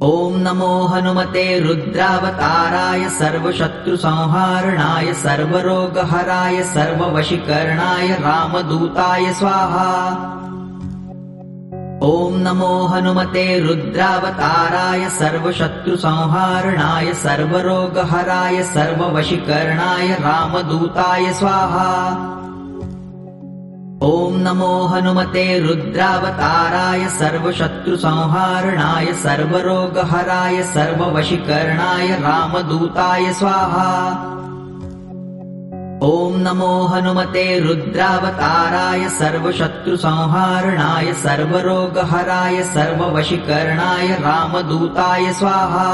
ॐ नमो हनुमते रुद्रावताराय सर्वशत्रुसंहारणाय सर्वरोगहराय सर्ववशीकरणाय रामदूताय स्वाहा। ॐ नमो हनुमते रुद्रावताराय सर्वशत्रुसंहारणाय सर्वरोगहराय सर्ववशीकरणाय रामदूताय स्वाहा। ॐ नमो हनुमते रुद्रावताराय सर्वशत्रुसंहारणाय सर्वरोगहराय सर्ववशीकरणाय रामदूताय स्वाहा। ॐ नमो हनुमते रुद्रावताराय सर्वशत्रुसंहारणाय सर्वरोगहराय सर्ववशीकरणाय रामदूताय स्वाहा।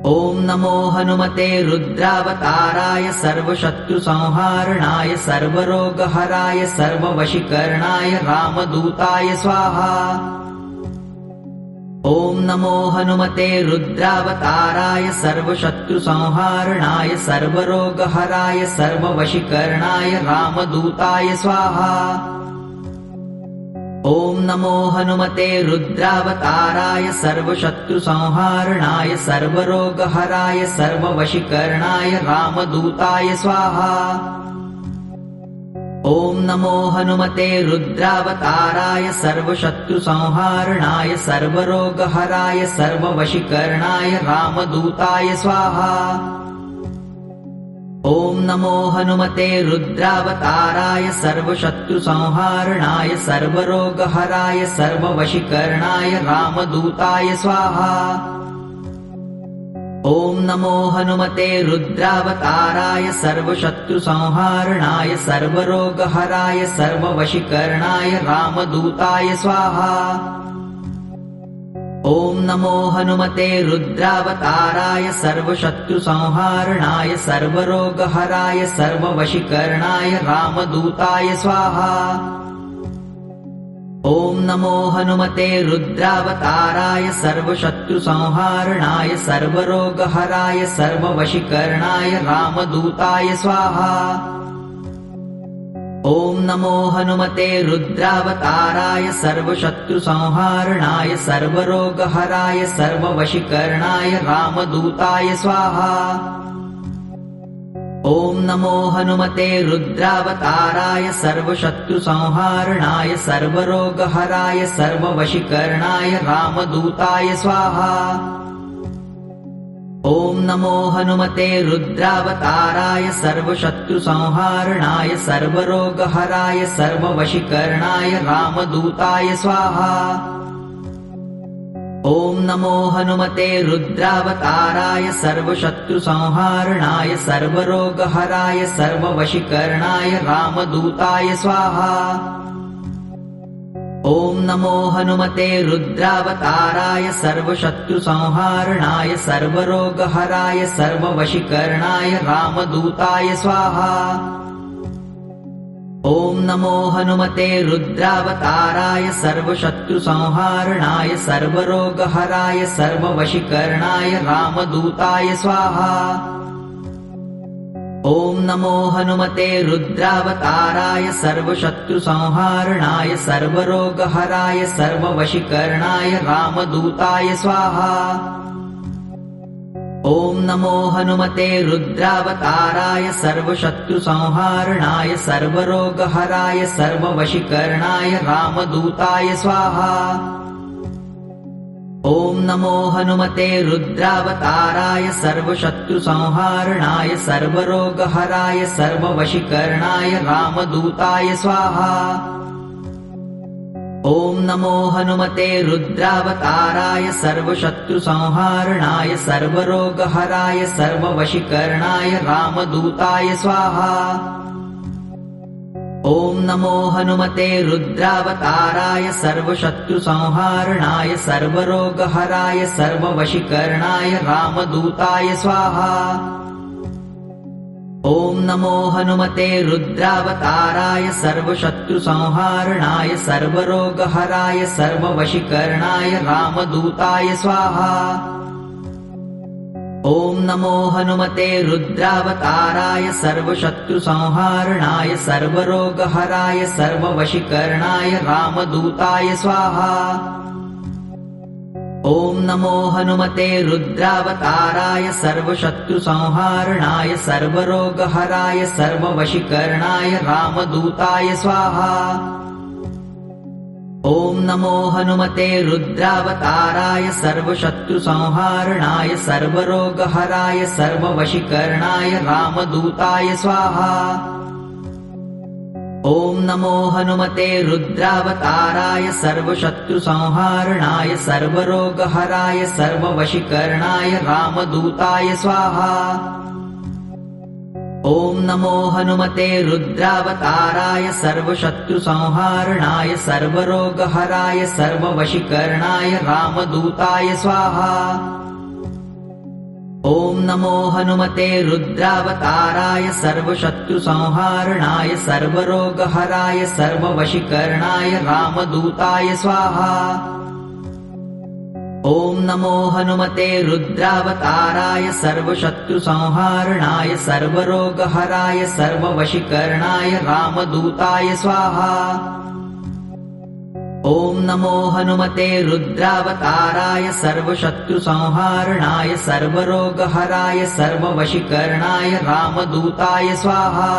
ॐ नमो हनुमते रुद्रावताराय सर्वशत्रुसंहारणाय सर्वरोगहराय सर्ववशीकरणाय रामदूताय स्वाहा। ॐ नमो हनुमते रुद्रावताराय सर्वशत्रुसंहारणाय सर्वरोगहराय सर्ववशीकरणाय रामदूताय स्वाहा। ॐ नमो हनुमते रुद्रावताराय सर्वशत्रुसंहारणाय सर्वरोगहराय सर्ववशीकरणाय रामदूताय स्वाहा। ॐ नमो हनुमते रुद्रावताराय सर्वशत्रुसंहारणाय सर्वरोगहराय सर्ववशीकरणाय रामदूताय स्वाहा। ॐ नमो हनुमते रुद्रावताराय सर्वशत्रुसंहारणाय सर्वरोगहराय सर्ववशीकरणाय रामदूताय स्वाहा। ॐ नमो हनुमते रुद्रावताराय सर्वशत्रुसंहारणाय सर्वरोगहराय सर्ववशीकरणाय रामदूताय स्वाहा। ॐ नमो हनुमते रुद्रावताराय सर्वशत्रुसंहारणाय सर्वरोगहराय सर्ववशीकरणाय रामदूताय स्वाहा। ॐ नमो हनुमते रुद्रावताराय सर्वशत्रुसंहारणाय सर्वरोगहराय सर्ववशीकरणाय रामदूताय स्वाहा। ॐ नमो हनुमते रुद्रावताराय सर्वशत्रुसंहारणाय सर्वरोगहराय सर्ववशीकरणाय रामदूताय स्वाहा। ॐ नमो हनुमते रुद्रावताराय सर्वशत्रुसंहारणाय सर्वरोगहराय सर्ववशीकरणाय रामदूताय स्वाहा। ॐ नमो हनुमते रुद्रावताराय सर्वशत्रुसंहारणाय सर्वरोगहराय सर्ववशीकरणाय रामदूताय स्वाहा। ॐ नमो हनुमते रुद्रावताराय सर्वशत्रुसंहारणाय सर्वरोगहराय सर्ववशीकरणाय रामदूताय स्वाहा। ॐ नमो हनुमते रुद्रावताराय सर्वशत्रुसंहारणाय सर्वरोगहराय सर्ववशीकरणाय रामदूताय स्वाहा। ॐ नमो हनुमते रुद्रावताराय सर्वशत्रुसंहारणाय सर्वरोगहराय सर्ववशीकरणाय रामदूताय स्वाहा। ॐ नमो हनुमते रुद्रावताराय सर्वशत्रुसंहारणाय सर्वरोगहराय सर्ववशीकरणाय रामदूताय स्वाहा। ॐ नमो हनुमते रुद्रावताराय सर्वशत्रुसंहारणाय सर्वरोगहराय सर्ववशीकरणाय रामदूताय स्वाहा। ॐ नमो हनुमते रुद्रावताराय सर्वशत्रुसंहारणाय सर्वरोगहराय सर्ववशीकरणाय रामदूताय स्वाहा। ॐ नमो हनुमते रुद्रावताराय सर्वशत्रुसंहारणाय सर्वरोगहराय सर्ववशीकरणाय रामदूताय स्वाहा। ॐ नमो हनुमते रुद्रावताराय सर्वशत्रुसंहारणाय सर्वरोगहराय सर्ववशीकरणाय रामदूताय स्वाहा। ॐ नमो हनुमते रुद्रावताराय सर्वशत्रुसंहारणाय सर्वरोगहराय सर्ववशीकरणाय रामदूताय स्वाहा। ॐ नमो हनुमते रुद्रावताराय सर्वशत्रुसंहारणाय सर्वरोगहराय सर्ववशीकरणाय रामदूताय स्वाहा। ॐ नमो हनुमते रुद्रावताराय सर्वशत्रुसंहारणाय सर्वरोगहराय सर्ववशीकरणाय रामदूताय स्वाहा। ॐ नमो हनुमते रुद्रावताराय सर्वशत्रुसंहारणाय सर्वरोगहराय सर्ववशीकरणाय रामदूताय स्वाहा। ॐ नमो हनुमते रुद्रावताराय सर्वशत्रुसंहारणाय सर्वरोगहराय सर्ववशीकरणाय रामदूताय स्वाहा। ॐ नमो हनुमते रुद्रावताराय सर्वशत्रुसंहारणाय सर्वरोगहराय सर्ववशीकरणाय रामदूताय स्वाहा। ॐ नमो हनुमते रुद्रावताराय सर्वशत्रुसंहारणाय सर्वरोगहराय सर्ववशीकरणाय रामदूताय स्वाहा। ॐ नमो हनुमते रुद्रावताराय सर्वशत्रुसंहारणाय सर्वरोगहराय सर्ववशीकरणाय रामदूताय स्वाहा। ॐ नमो हनुमते रुद्रावताराय सर्वशत्रुसंहारणाय सर्वरोगहराय सर्ववशीकरणाय रामदूताय स्वाहा।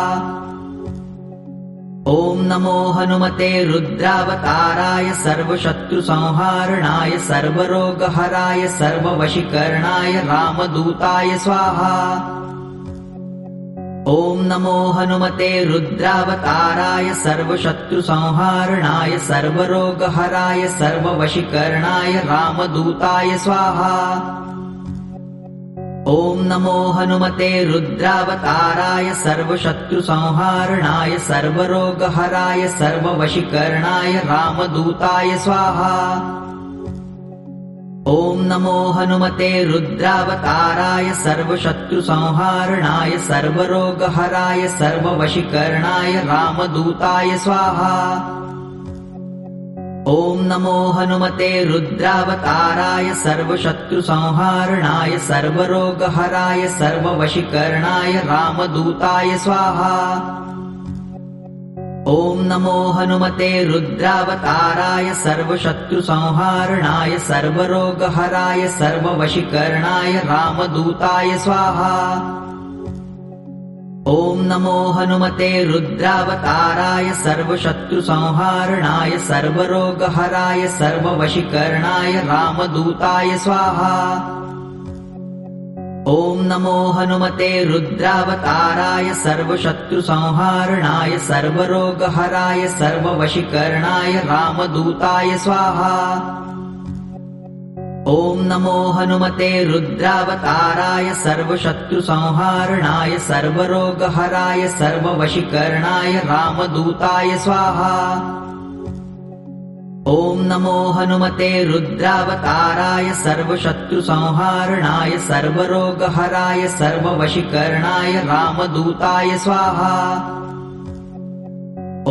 ॐ नमो हनुमते रुद्रावताराय सर्वशत्रुसंहारणाय सर्वरोगहराय सर्ववशीकरणाय रामदूताय स्वाहा। ॐ नमो हनुमते रुद्रावताराय सर्वशत्रुसंहारणाय सर्वरोगहराय सर्ववशीकरणाय रामदूताय स्वाहा। ॐ नमो हनुमते रुद्रावताराय सर्वशत्रुसंहारणाय सर्वरोगहराय सर्ववशीकरणाय रामदूताय स्वाहा। ॐ नमो हनुमते रुद्रावताराय सर्वशत्रुसंहारणाय सर्वरोगहराय सर्ववशीकरणाय रामदूताय स्वाहा। ॐ नमो हनुमते रुद्रावताराय सर्वशत्रुसंहारणाय सर्वरोगहराय सर्ववशीकरणाय रामदूताय स्वाहा। ॐ नमो हनुमते रुद्रावताराय सर्वशत्रुसंहारणाय सर्वरोगहराय सर्ववशीकरणाय रामदूताय स्वाहा। ॐ नमो हनुमते रुद्रावताराय सर्वशत्रुसंहारणाय सर्वरोगहराय सर्ववशीकरणाय रामदूताय स्वाहा। ॐ नमो हनुमते रुद्रावताराय सर्वशत्रुसंहारणाय सर्वरोगहराय सर्ववशीकरणाय रामदूताय स्वाहा। ॐ नमो हनुमते रुद्रावताराय सर्वशत्रुसंहारणाय सर्वरोगहराय सर्ववशीकरणाय रामदूताय स्वाहा। ॐ नमो हनुमते रुद्रावताराय सर्वशत्रुसंहारणाय सर्वरोगहराय सर्ववशीकरणाय रामदूताय स्वाहा।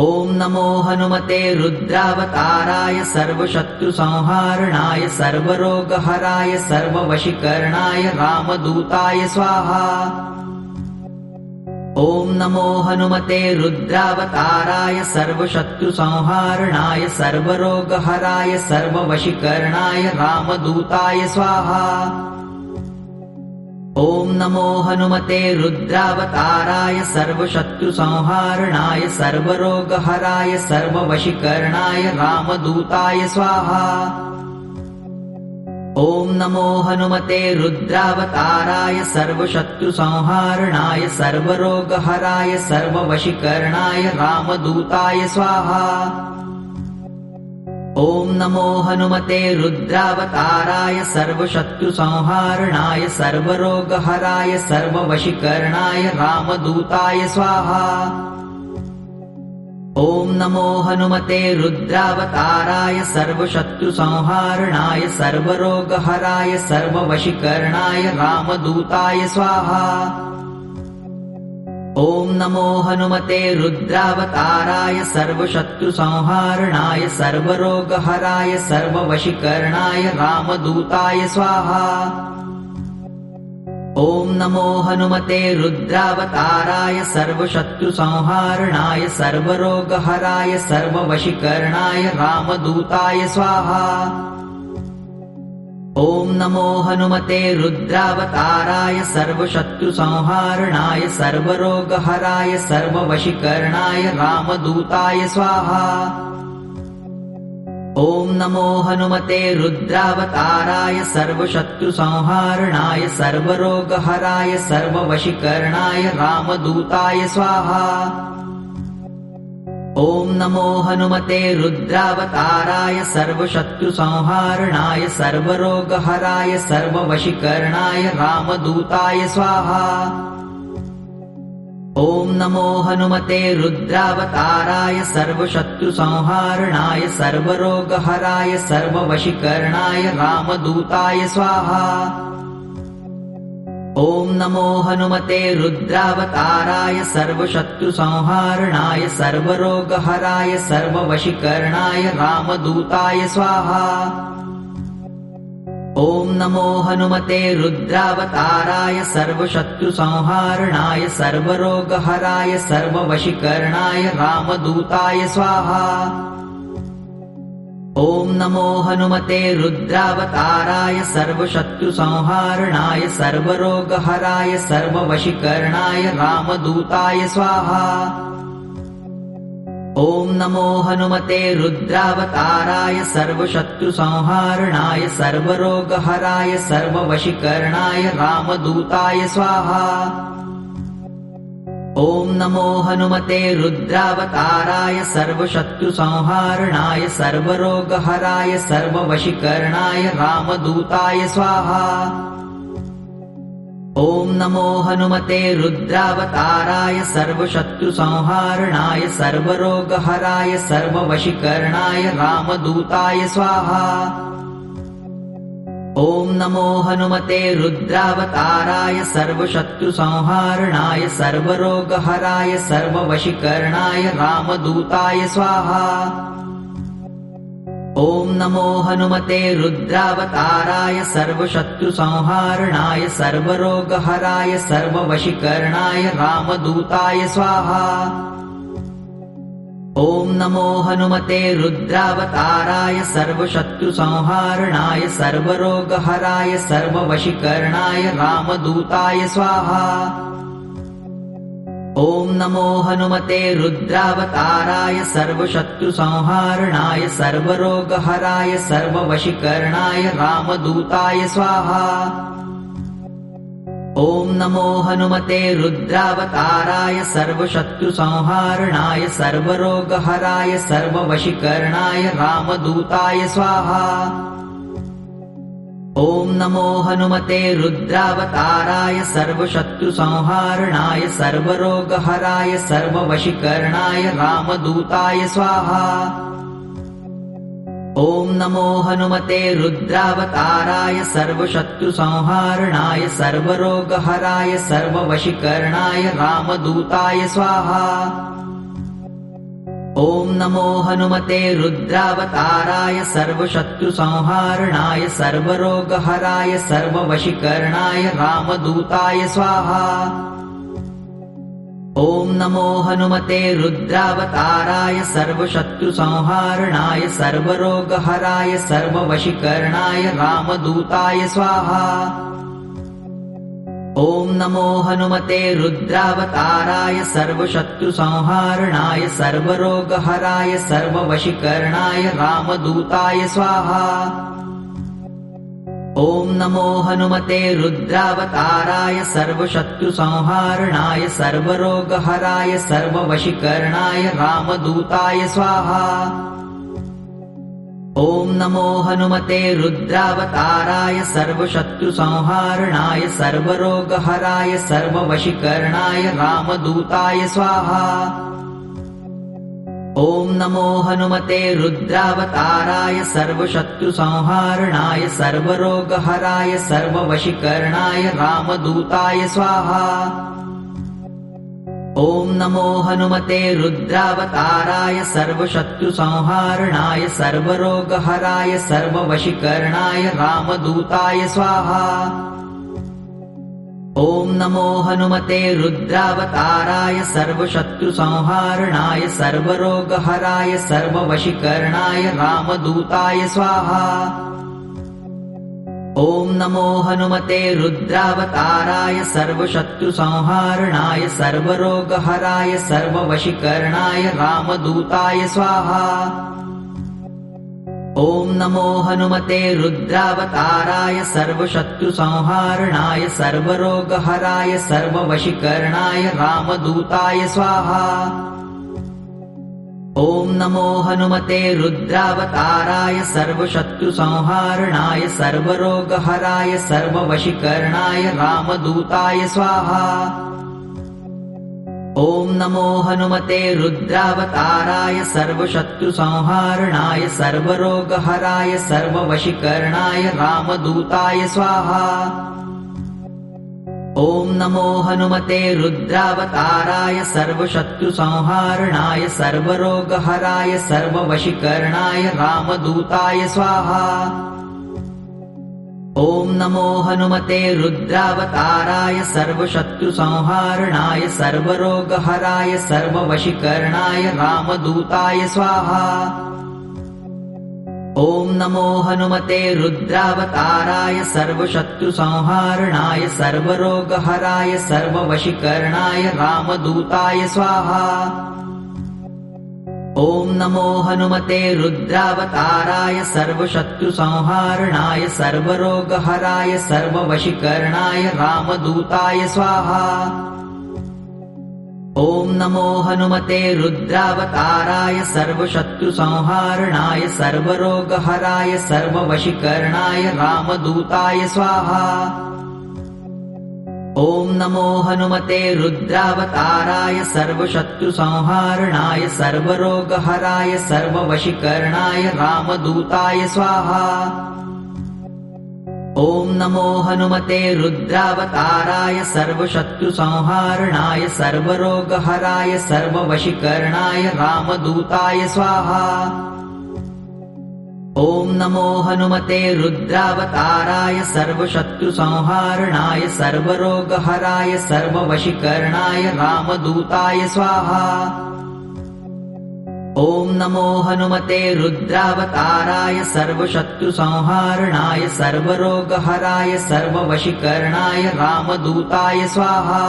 ॐ नमो हनुमते रुद्रावताराय सर्वशत्रुसंहारणाय सर्वरोगहराय सर्ववशीकरणाय रामदूताय स्वाहा। ॐ नमो हनुमते रुद्रावताराय सर्वशत्रुसंहारणाय सर्वरोगहराय सर्ववशीकरणाय रामदूताय स्वाहा। ॐ नमो हनुमते रुद्रावताराय सर्वशत्रुसंहारणाय सर्वरोगहराय सर्ववशीकरणाय रामदूताय स्वाहा। ॐ नमो हनुमते रुद्रावताराय सर्वशत्रुसंहारणाय सर्वरोगहराय सर्ववशीकरणाय रामदूताय स्वाहा। ॐ नमो हनुमते रुद्रावताराय सर्वशत्रुसंहारणाय सर्वरोगहराय सर्ववशीकरणाय रामदूताय स्वाहा। ॐ नमो हनुमते रुद्रावताराय सर्वशत्रुसंहारणाय सर्वरोगहराय सर्ववशीकरणाय रामदूताय स्वाहा। ॐ नमो हनुमते रुद्रावताराय सर्वशत्रुसंहारणाय सर्वरोगहराय सर्ववशीकरणाय रामदूताय स्वाहा। ॐ नमो हनुमते रुद्रावताराय सर्वशत्रुसंहारणाय सर्वरोगहराय सर्ववशीकरणाय रामदूताय स्वाहा। ॐ नमो हनुमते रुद्रावताराय सर्वशत्रुसंहारणाय सर्वरोगहराय सर्ववशीकरणाय रामदूताय स्वाहा। ॐ नमो हनुमते रुद्रावताराय सर्वशत्रुसंहारणाय सर्वरोगहराय सर्ववशीकरणाय रामदूताय स्वाहा। ॐ नमो हनुमते रुद्रावताराय सर्वशत्रुसंहारणाय सर्वरोगहराय सर्ववशीकरणाय रामदूताय स्वाहा। ॐ नमो हनुमते रुद्रावताराय सर्वशत्रुसंहारणाय सर्वरोगहराय सर्ववशीकरणाय रामदूताय स्वाहा। ॐ नमो हनुमते रुद्रावताराय सर्वशत्रुसंहारणाय सर्वरोगहराय सर्ववशीकरणाय रामदूताय स्वाहा। ॐ नमो हनुमते रुद्रावताराय सर्वशत्रुसंहारणाय सर्वरोगहराय सर्ववशीकरणाय रामदूताय स्वाहा। ॐ नमो हनुमते रुद्रावताराय सर्वशत्रुसंहारणाय सर्वरोगहराय सर्ववशीकरणाय रामदूताय स्वाहा। ॐ नमो हनुमते रुद्रावताराय सर्वशत्रुसंहारणाय सर्वरोगहराय सर्ववशीकरणाय रामदूताय स्वाहा। ॐ नमो हनुमते रुद्रावताराय सर्वशत्रुसंहारणाय सर्वरोगहराय सर्ववशीकरणाय रामदूताय स्वाहा। ॐ नमो हनुमते रुद्रावताराय सर्वशत्रुसंहारणाय सर्वरोगहराय सर्ववशीकरणाय रामदूताय स्वाहा। ॐ नमो हनुमते रुद्रावताराय सर्वशत्रुसंहारणाय सर्वरोगहराय सर्ववशीकरणाय रामदूताय स्वाहा। ॐ नमो हनुमते रुद्रावताराय सर्वशत्रुसंहारणाय सर्वरोगहराय सर्ववशीकरणाय रामदूताय स्वाहा। ॐ नमो हनुमते रुद्रावताराय सर्वशत्रुसंहारणाय सर्वरोगहराय सर्ववशीकरणाय रामदूताय स्वाहा। ॐ नमो हनुमते रुद्रावताराय सर्वशत्रुसंहारणाय सर्वरोगहराय सर्ववशीकरणाय रामदूताय स्वाहा। ॐ नमो हनुमते रुद्रावताराय सर्वशत्रुसंहारणाय सर्वरोगहराय सर्ववशीकरणाय रामदूताय स्वाहा। ॐ नमो हनुमते रुद्रावताराय सर्वशत्रुसंहारणाय सर्वरोगहराय सर्ववशीकरणाय रामदूताय स्वाहा। ॐ नमो हनुमते रुद्रावताराय सर्वशत्रुसंहारणाय सर्वरोगहराय सर्ववशीकरणाय रामदूताय स्वाहा। ॐ नमो हनुमते रुद्रावताराय सर्वशत्रुसंहारणाय सर्वरोगहराय सर्ववशीकरणाय रामदूताय स्वाहा। ॐ नमो हनुमते रुद्रावताराय सर्वशत्रुसंहारणाय सर्वरोगहराय सर्ववशीकरणाय रामदूताय स्वाहा। ॐ नमो हनुमते रुद्रावताराय सर्वशत्रुसंहारणाय सर्वरोगहराय सर्ववशीकरणाय रामदूताय स्वाहा। ॐ नमो हनुमते रुद्रावताराय सर्वशत्रुसंहारणाय सर्वरोगहराय सर्ववशीकरणाय रामदूताय स्वाहा। ॐ नमो हनुमते रुद्रावताराय सर्वशत्रुसंहारणाय सर्वरोगहराय सर्ववशीकरणाय रामदूताय स्वाहा। ॐ नमो हनुमते रुद्रावताराय सर्वशत्रुसंहारणाय सर्वरोगहराय सर्ववशीकरणाय रामदूताय स्वाहा। ॐ नमो हनुमते रुद्रावताराय सर्वशत्रुसंहारणाय सर्वरोगहराय सर्ववशीकरणाय रामदूताय स्वाहा। ॐ नमो हनुमते रुद्रावताराय सर्वशत्रुसंहारणाय सर्वरोगहराय सर्ववशीकरणाय रामदूताय स्वाहा। ॐ नमो हनुमते रुद्रावताराय सर्वशत्रुसंहारणाय सर्वरोगहराय सर्ववशीकरणाय रामदूताय स्वाहा। ॐ नमो हनुमते रुद्रावताराय सर्वशत्रुसंहारणाय सर्वरोगहराय सर्ववशीकरणाय रामदूताय स्वाहा। ॐ नमो हनुमते रुद्रावताराय सर्वशत्रुसंहारणाय सर्वरोगहराय सर्ववशीकरणाय रामदूताय स्वाहा। ॐ नमो हनुमते रुद्रावताराय सर्वशत्रुसंहारणाय सर्वरोगहराय सर्ववशीकरणाय रामदूताय स्वाहा। ॐ नमो हनुमते रुद्रावताराय सर्वशत्रुसंहारणाय सर्वरोगहराय सर्ववशीकरणाय रामदूताय स्वाहा। ॐ नमो हनुमते रुद्रावताराय सर्वशत्रुसंहारणाय सर्वरोगहराय सर्ववशीकरणाय रामदूताय स्वाहा। ॐ नमो हनुमते रुद्रावताराय सर्वशत्रुसंहारणाय सर्वरोगहराय सर्ववशीकरणाय रामदूताय स्वाहा। ॐ नमो हनुमते रुद्रावताराय सर्वशत्रुसंहारणाय सर्वरोगहराय सर्ववशीकरणाय रामदूताय स्वाहा। ॐ नमो हनुमते रुद्रावताराय सर्वशत्रुसंहारणाय सर्वरोगहराय सर्ववशीकरणाय रामदूताय स्वाहा। ॐ नमो हनुमते रुद्रावताराय सर्वशत्रुसंहारणाय सर्वरोगहराय सर्ववशीकरणाय रामदूताय स्वाहा। ॐ नमो हनुमते रुद्रावताराय सर्वशत्रुसंहारणाय सर्वरोगहराय सर्ववशीकरणाय रामदूताय स्वाहा। ॐ नमो हनुमते रुद्रावताराय सर्वशत्रुसंहारणाय सर्वरोगहराय सर्ववशीकरणाय रामदूताय स्वाहा। ॐ नमो हनुमते रुद्रावताराय सर्वशत्रुसंहारणाय सर्वरोगहराय सर्ववशीकरणाय रामदूताय स्वाहा।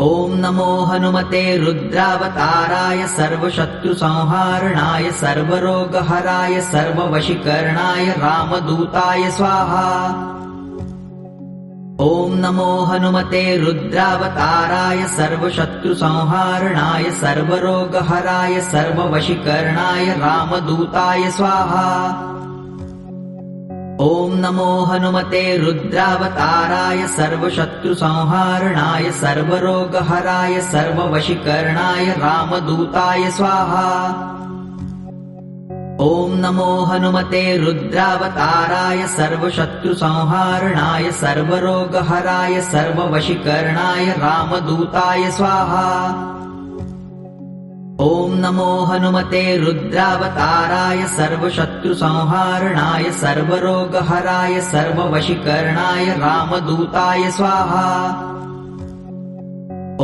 ॐ नमो हनुमते रुद्रावताराय सर्वशत्रुसंहारणाय सर्वरोगहराय सर्ववशीकरणाय रामदूताय स्वाहा। ॐ नमो हनुमते रुद्रावताराय सर्वशत्रुसंहारणाय सर्वरोगहराय सर्ववशीकरणाय रामदूताय स्वाहा। ॐ नमो हनुमते रुद्रावताराय सर्वशत्रुसंहारणाय सर्वरोगहराय सर्ववशीकरणाय रामदूताय स्वाहा। ॐ नमो हनुमते रुद्रावताराय सर्वशत्रुसंहारणाय सर्वरोगहराय सर्ववशीकरणाय रामदूताय स्वाहा। ॐ नमो हनुमते रुद्रावताराय सर्वशत्रुसंहारणाय सर्वरोगहराय सर्ववशीकरणाय रामदूताय स्वाहा।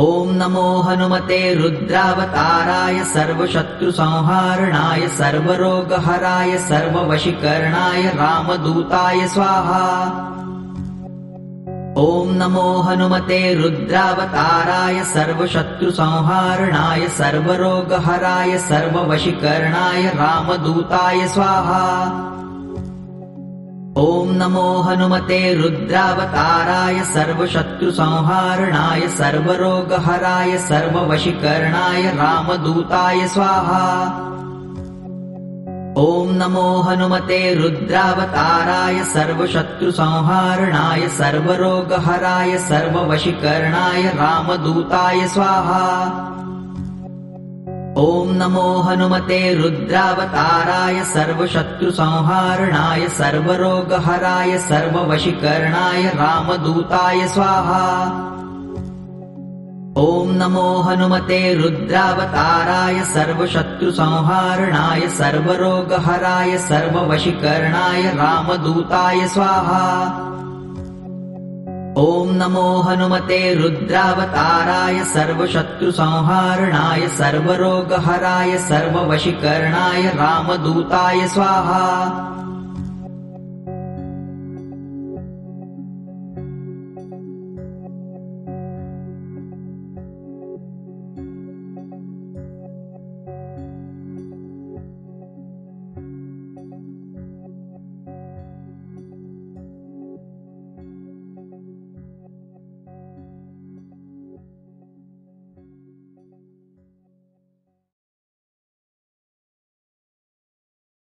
ॐ नमो हनुमते रुद्रावताराय सर्वशत्रुसंहारणाय सर्वरोगहराय सर्ववशीकरणाय रामदूताय स्वाहा। ॐ नमो हनुमते रुद्रावताराय सर्वशत्रुसंहारणाय सर्वरोगहराय सर्ववशीकरणाय रामदूताय स्वाहा। ॐ नमो हनुमते रुद्रावताराय सर्वशत्रुसंहारणाय सर्वरोगहराय सर्ववशीकरणाय रामदूताय स्वाहा। ॐ नमो हनुमते रुद्रावताराय सर्वशत्रुसंहारणाय सर्वरोगहराय सर्ववशीकरणाय रामदूताय स्वाहा। ॐ नमो हनुमते रुद्रावताराय सर्वशत्रुसंहारणाय सर्वरोगहराय सर्ववशीकरणाय रामदूताय स्वाहा। ॐ नमो हनुमते रुद्रावताराय सर्वशत्रुसंहारणाय सर्वरोगहराय सर्ववशीकरणाय रामदूताय स्वाहा। ॐ नमो हनुमते रुद्रावताराय सर्वशत्रुसंहारणाय सर्वरोगहराय सर्ववशीकरणाय रामदूताय स्वाहा।